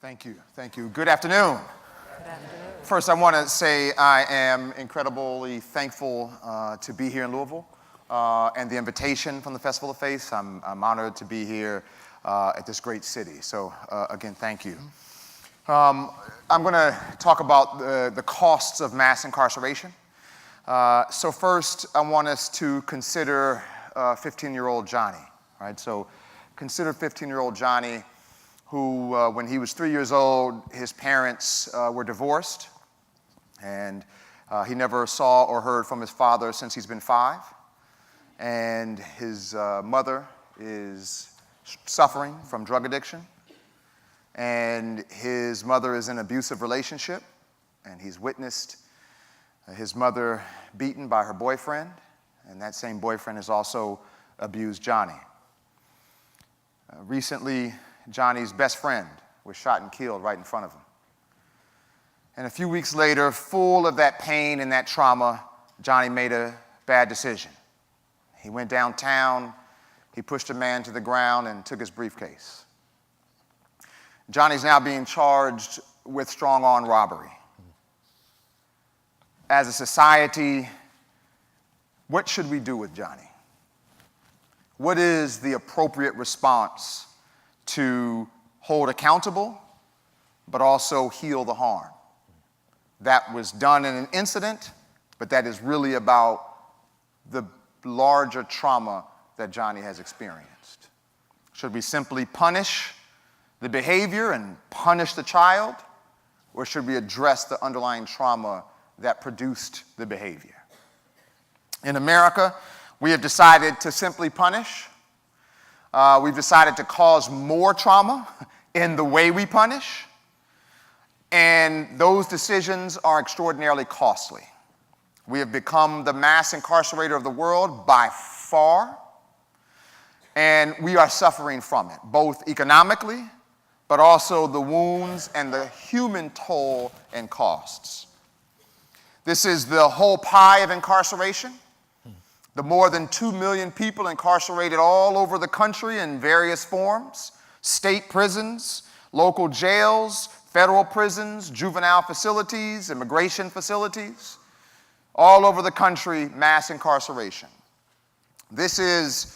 Thank you. Thank you. Good afternoon. Good afternoon. First, I want to say I am incredibly thankful to be here in Louisville and the invitation from the Festival of Faith. I'm honored to be here at this great city. So, again, thank you. I'm going to talk about the costs of mass incarceration. So first, I want us to consider 15-year-old Johnny. Right? So consider 15-year-old Johnny who, when he was 3 years old, his parents were divorced, and he never saw or heard from his father since he's been 5. And his mother is suffering from drug addiction, and his mother is in an abusive relationship, and he's witnessed his mother beaten by her boyfriend, and that same boyfriend has also abused Johnny. Recently, Johnny's best friend was shot and killed right in front of him. And a few weeks later, full of that pain and that trauma, Johnny made a bad decision. He went downtown, he pushed a man to the ground and took his briefcase. Johnny's now being charged with strong-arm robbery. As a society, what should we do with Johnny? What is the appropriate response to hold accountable, but also heal the harm? That was done in an incident, but that is really about the larger trauma that Johnny has experienced. Should we simply punish the behavior and punish the child, or should we address the underlying trauma that produced the behavior? In America, we have decided to simply punish. We've decided to cause more trauma in the way we punish, and those decisions are extraordinarily costly. We have become the mass incarcerator of the world by far, and we are suffering from it, both economically, but also the wounds and the human toll and costs. This is the whole pie of incarceration. The more than 2 million people incarcerated all over the country in various forms: state prisons, local jails, federal prisons, juvenile facilities, immigration facilities. All over the country, mass incarceration. This is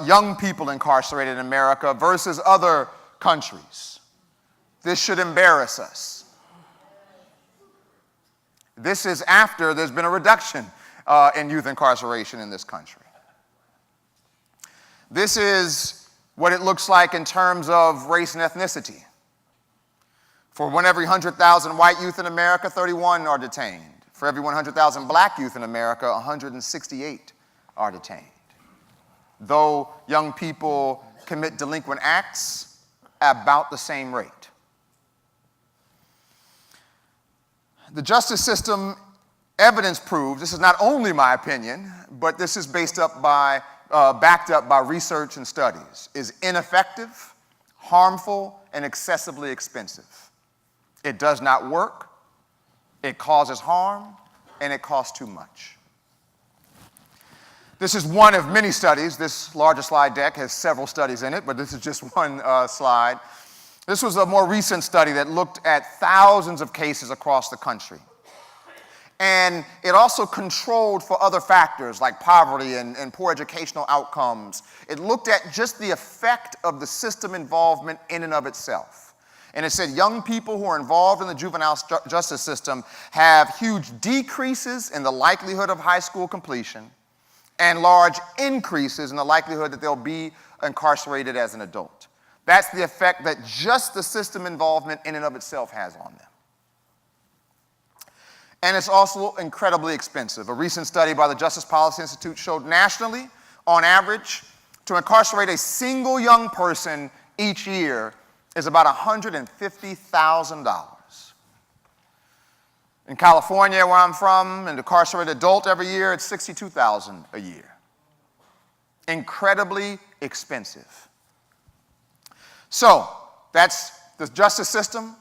young people incarcerated in America versus other countries. This should embarrass us. This is after there's been a reduction in youth incarceration in this country. This is what it looks like in terms of race and ethnicity. For one every 100,000 white youth in America, 31 are detained. For every 100,000 black youth in America, 168 are detained. Though young people commit delinquent acts at about the same rate. The justice system, evidence proves, this is not only my opinion, but this is backed up by research and studies, is ineffective, harmful, and excessively expensive. It does not work, it causes harm, and it costs too much. This is one of many studies. This larger slide deck has several studies in it, but this is just one slide. This was a more recent study that looked at thousands of cases across the country. And it also controlled for other factors like poverty and poor educational outcomes. It looked at just the effect of the system involvement in and of itself. And it said young people who are involved in the juvenile justice system have huge decreases in the likelihood of high school completion and large increases in the likelihood that they'll be incarcerated as an adult. That's the effect that just the system involvement in and of itself has on them. And it's also incredibly expensive. A recent study by the Justice Policy Institute showed nationally, on average, to incarcerate a single young person each year is about $150,000. In California, where I'm from, an incarcerated adult every year, it's $62,000 a year. Incredibly expensive. So, that's the justice system,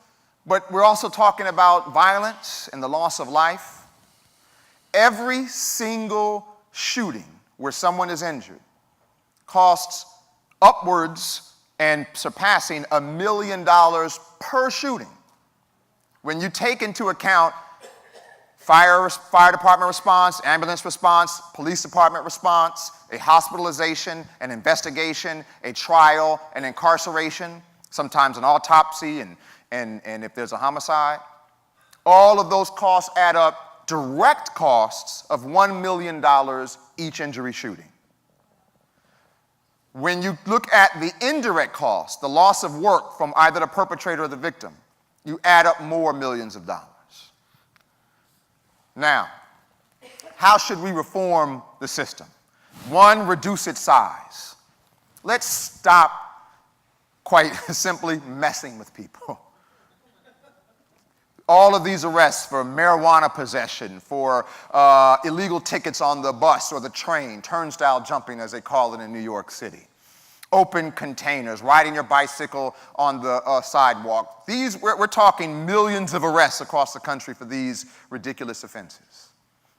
but we're also talking about violence and the loss of life. Every single shooting where someone is injured costs upwards and surpassing $1 million per shooting. When you take into account fire department response, ambulance response, police department response, a hospitalization, an investigation, a trial, an incarceration, sometimes an autopsy, and if there's a homicide, all of those costs add up, direct costs of $1 million each injury shooting. When you look at the indirect costs, the loss of work from either the perpetrator or the victim, you add up more millions of dollars. Now, how should we reform the system? One, reduce its size. Let's stop, quite simply, messing with people. All of these arrests for marijuana possession, for illegal tickets on the bus or the train, turnstile jumping as they call it in New York City, open containers, riding your bicycle on the sidewalk. We're talking millions of arrests across the country for these ridiculous offenses.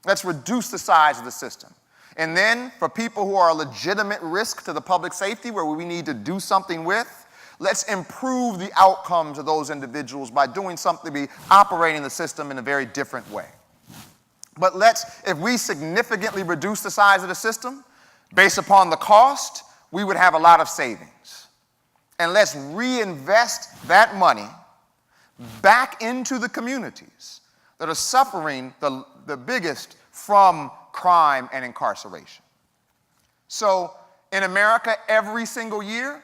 Let's reduce the size of the system. And then for people who are a legitimate risk to the public safety, where we need to do something with, let's improve the outcomes of those individuals by doing something, by operating the system in a very different way. But if we significantly reduce the size of the system, based upon the cost, we would have a lot of savings. And let's reinvest that money back into the communities that are suffering the biggest from crime and incarceration. So in America, every single year,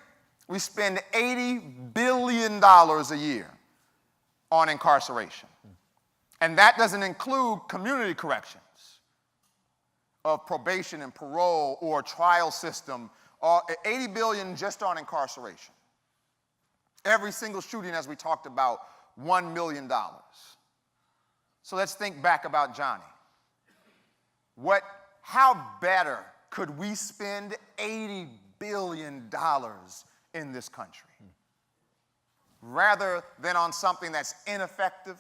we spend $80 billion a year on incarceration. And that doesn't include community corrections of probation and parole or trial system, $80 billion just on incarceration. Every single shooting, as we talked about, $1 million. So let's think back about Johnny. How better could we spend $80 billion in this country, rather than on something that's ineffective,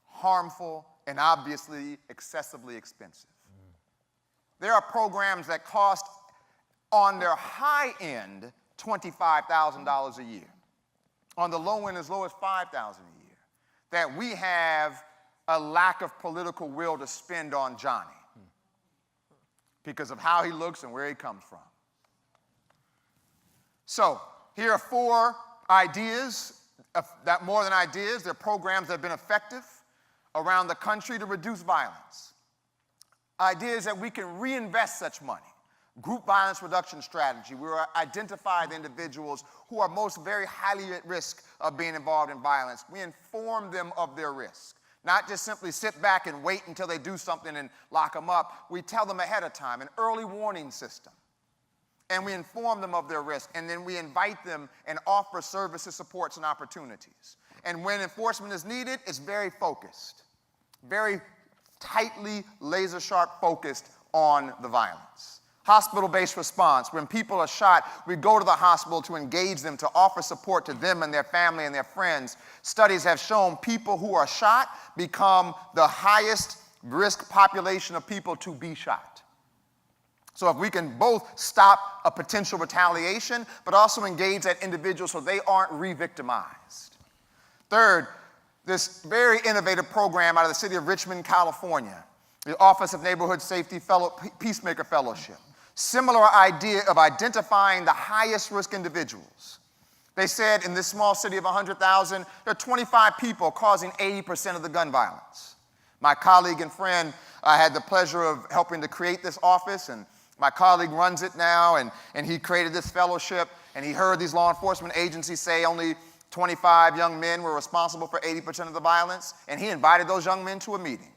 harmful, and obviously excessively expensive? There are programs that cost, on their high end, $25,000 a year. On the low end, as low as $5,000 a year, that we have a lack of political will to spend on Johnny because of how he looks and where he comes from. So here are 4 ideas, that more than ideas, they're programs that have been effective around the country to reduce violence. Ideas that we can reinvest such money. Group violence reduction strategy. We will identify the individuals who are most very highly at risk of being involved in violence. We inform them of their risk. Not just simply sit back and wait until they do something and lock them up. We tell them ahead of time, an early warning system. And we inform them of their risk, and then we invite them and offer services, supports, and opportunities. And when enforcement is needed, it's very focused, very tightly, laser-sharp focused on the violence. Hospital-based response. When people are shot, we go to the hospital to engage them, to offer support to them and their family and their friends. Studies have shown people who are shot become the highest risk population of people to be shot. So if we can both stop a potential retaliation, but also engage that individual so they aren't re-victimized. Third, this very innovative program out of the city of Richmond, California, the Office of Neighborhood Safety Peacemaker Fellowship. Similar idea of identifying the highest risk individuals. They said in this small city of 100,000, there are 25 people causing 80% of the gun violence. My colleague and friend, I had the pleasure of helping to create this office, and my colleague runs it now, and he created this fellowship, and he heard these law enforcement agencies say only 25 young men were responsible for 80% of the violence, and he invited those young men to a meeting.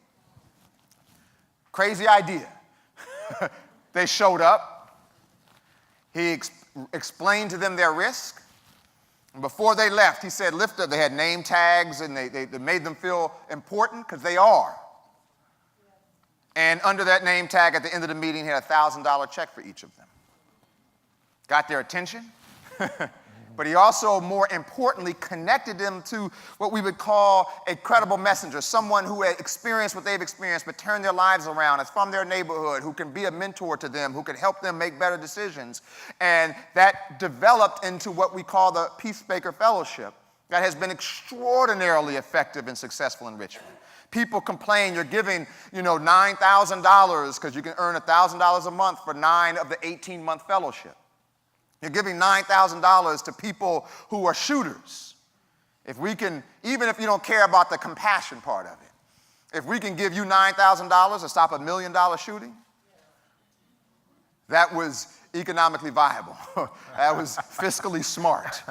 Crazy idea. They showed up. He explained to them their risk. And before they left, he said, they had name tags, and they made them feel important, because they are. And under that name tag, at the end of the meeting, he had a $1,000 check for each of them. Got their attention. But he also, more importantly, connected them to what we would call a credible messenger, someone who had experienced what they've experienced but turned their lives around, is from their neighborhood, who can be a mentor to them, who can help them make better decisions. And that developed into what we call the Peacemaker Fellowship that has been extraordinarily effective and successful in Richmond. People complain you're giving, $9,000 because you can earn $1,000 a month for 9 of the 18-month fellowship. You're giving $9,000 to people who are shooters. If we can, even if you don't care about the compassion part of it, if we can give you $9,000 to stop $1 million shooting, that was economically viable. That was fiscally smart.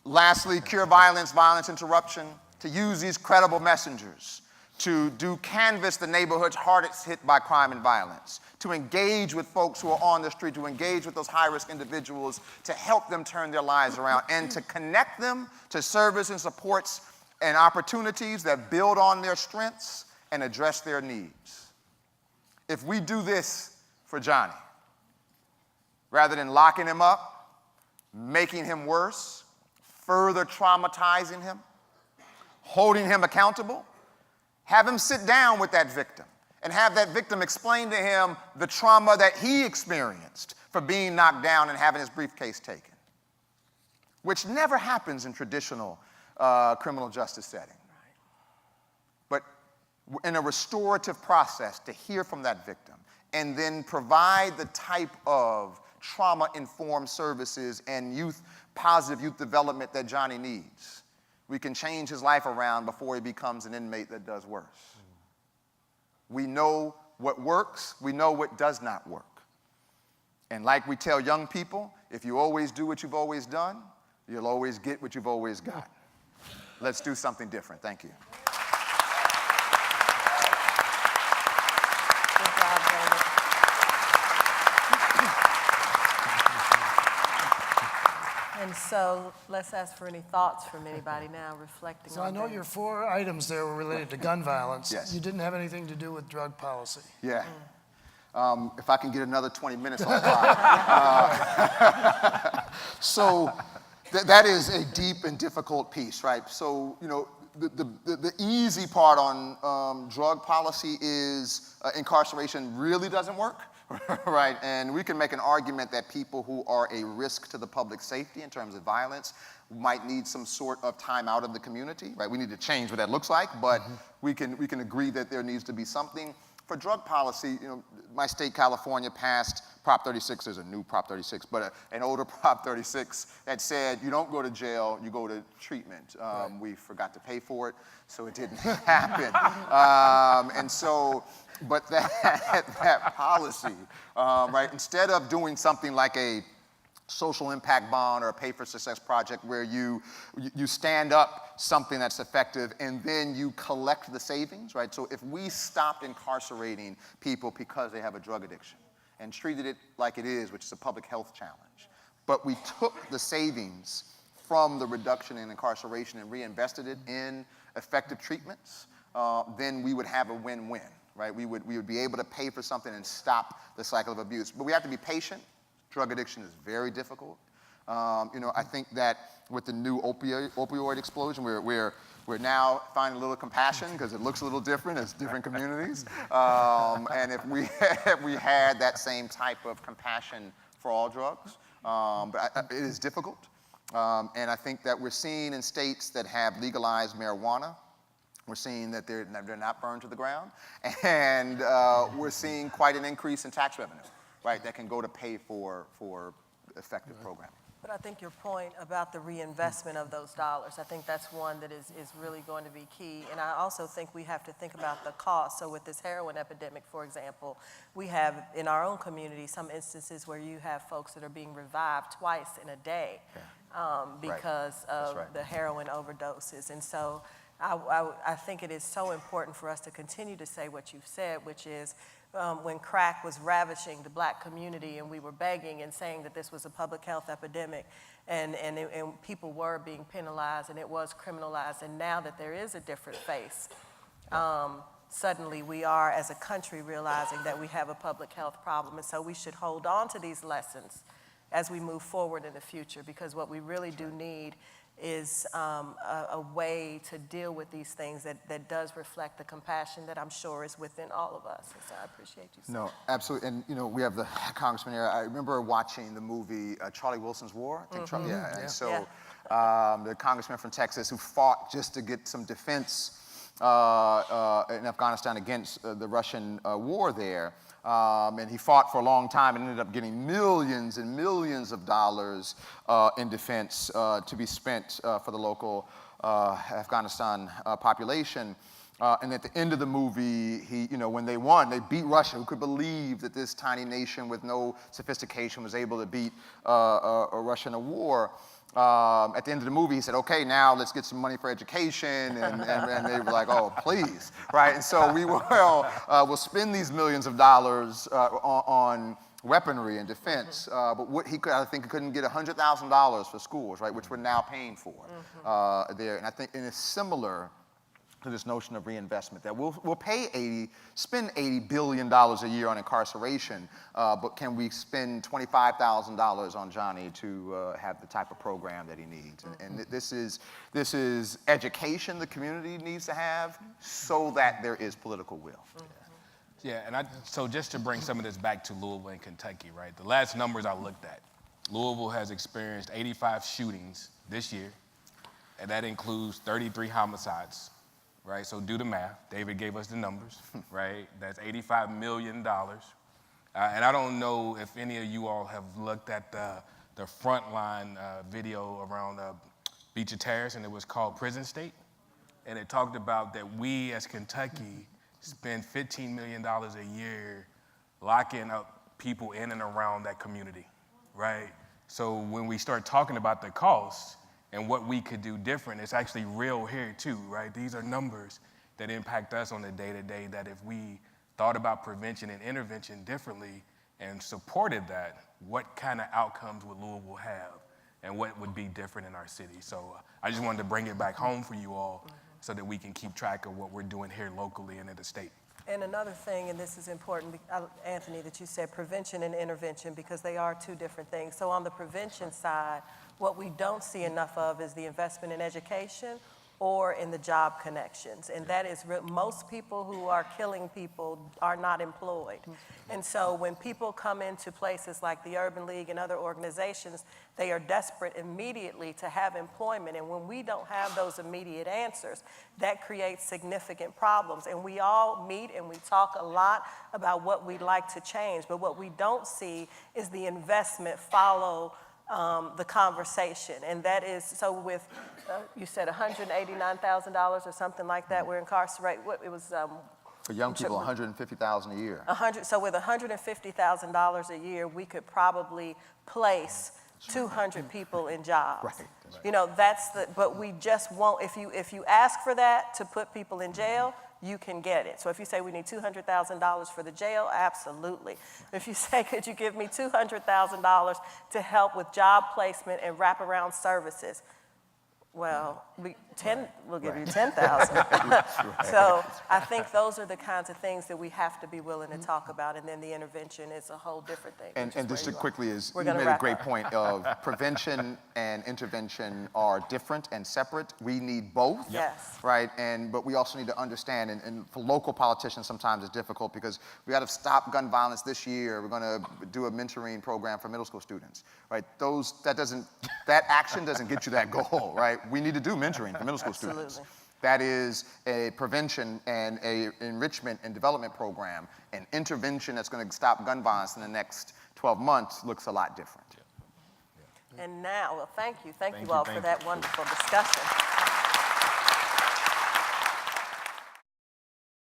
Lastly, cure violence, violence interruption, to use these credible messengers to canvass the neighborhoods hardest hit by crime and violence, to engage with folks who are on the street, to engage with those high-risk individuals, to help them turn their lives around, and to connect them to service and supports and opportunities that build on their strengths and address their needs. If we do this for Johnny, rather than locking him up, making him worse, further traumatizing him, holding him accountable, have him sit down with that victim and have that victim explain to him the trauma that he experienced for being knocked down and having his briefcase taken, which never happens in traditional criminal justice setting. But in a restorative process, to hear from that victim and then provide the type of trauma-informed services and positive youth development that Johnny needs, we can change his life around before he becomes an inmate that does worse. We know what works, we know what does not work. And like we tell young people, if you always do what you've always done, you'll always get what you've always got. Let's do something different. Thank you. And so let's ask for any thoughts from anybody now reflecting on So I know your 4 items there were related to gun violence. Yes. You didn't have anything to do with drug policy. Yeah. If I can get another 20 minutes on fire. So that is a deep and difficult piece, right? So, the easy part on drug policy is incarceration really doesn't work. Right, and we can make an argument that people who are a risk to the public safety in terms of violence might need some sort of time out of the community, right? We need to change what that looks like, but we can agree that there needs to be something. For drug policy, my state, California, passed Prop 36. There's a new Prop 36, but an older Prop 36 that said you don't go to jail, you go to treatment. Right. We forgot to pay for it, so it didn't happen. But that policy, right, instead of doing something like a social impact bond or a pay for success project where you stand up something that's effective and then you collect the savings, right? So if we stopped incarcerating people because they have a drug addiction and treated it like it is, which is a public health challenge, but we took the savings from the reduction in incarceration and reinvested it in effective treatments, then we would have a win-win. Right? We would be able to pay for something and stop the cycle of abuse. But we have to be patient. Drug addiction is very difficult. I think that with the new opioid explosion, we're now finding a little compassion because it looks a little different as different communities. And if we had that same type of compassion for all drugs, but it is difficult. And I think that we're seeing in states that have legalized marijuana, we're seeing that they're not burned to the ground, and we're seeing quite an increase in tax revenue, right, that can go to pay for effective programming. But I think your point about the reinvestment of those dollars, I think that's one that is really going to be key. And I also think we have to think about the cost. So with this heroin epidemic, for example, we have in our own community some instances where you have folks that are being revived twice in a day because of the heroin overdoses. And so I think it is so important for us to continue to say what you've said, which is when crack was ravaging the black community and we were begging and saying that this was a public health epidemic and people were being penalized and it was criminalized, and now that there is a different face, suddenly we are as a country realizing that we have a public health problem, and so we should hold on to these lessons as we move forward in the future, because what we really do need is a way to deal with these things that does reflect the compassion that I'm sure is within all of us. And so I appreciate you. No, absolutely. And, we have the Congressman here. I remember watching the movie Charlie Wilson's War. I think And so the Congressman from Texas who fought just to get some defense in Afghanistan against the Russian war there. And he fought for a long time and ended up getting millions and millions of dollars in defense to be spent for the local Afghanistan population. And at the end of the movie, when they won, they beat Russia. Who could believe that this tiny nation with no sophistication was able to beat Russia in a war? At the end of the movie, he said, okay, now let's get some money for education. And they were like, oh, please, right? And so we will we'll spend these millions of dollars on weaponry and defense. But what I think he couldn't get $100,000 for schools, right, which we're now paying for there. And I think it's similar to this notion of reinvestment, that we'll spend $80 billion a year on incarceration, but can we spend $25,000 on Johnny to have the type of program that he needs? And this is education the community needs to have so that there is political will. Yeah, and so just to bring some of this back to Louisville and Kentucky, right? The last numbers I looked at, Louisville has experienced 85 shootings this year, and that includes 33 homicides. Right, so do the math. David gave us the numbers, right? That's $85 million. And I don't know if any of you all have looked at the frontline video around Beecher Terrace, and it was called Prison State. And it talked about that we as Kentucky spend $15 million a year locking up people in and around that community, right? So when we start talking about the costs, and what we could do different, it's actually real here too, right? These are numbers that impact us on the day-to-day, that if we thought about prevention and intervention differently and supported that, what kind of outcomes would Louisville have and what would be different in our city? So I just wanted to bring it back home for you all so that we can keep track of what we're doing here locally and in the state. And another thing, and this is important, Anthony, that you said prevention and intervention, because they are two different things. So on the prevention side, what we don't see enough of is the investment in education or in the job connections. And that is, most people who are killing people are not employed. And so when people come into places like the Urban League and other organizations, they are desperate immediately to have employment. And when we don't have those immediate answers, that creates significant problems. And we all meet and we talk a lot about what we'd like to change, but what we don't see is the investment follow the conversation. And that is, so with, you said $189,000 or something like that, we're incarcerated. It was For young people, $150,000 a year. So with $150,000 a year, we could probably place 200 people in jobs. Right. That's but we just won't, if you ask for that to put people in jail, you can get it. So if you say we need $200,000 for the jail, absolutely. If you say, could you give me $200,000 to help with job placement and wraparound services? Well, we'll give you 10,000. So I think those are the kinds of things that we have to be willing to talk about, and then the intervention is a whole different thing. And just to quickly, you made a great point of prevention and intervention are different and separate. We need both, yes, right? But we also need to understand, and for local politicians sometimes it's difficult because we got to stop gun violence this year. We're going to do a mentoring program for middle school students, right? That action doesn't get you that goal, right? We need to do mentoring for middle school students. That is a prevention and a enrichment and development program. An intervention that's going to stop gun violence in the next 12 months looks a lot different. And now, well, thank you all for that wonderful discussion.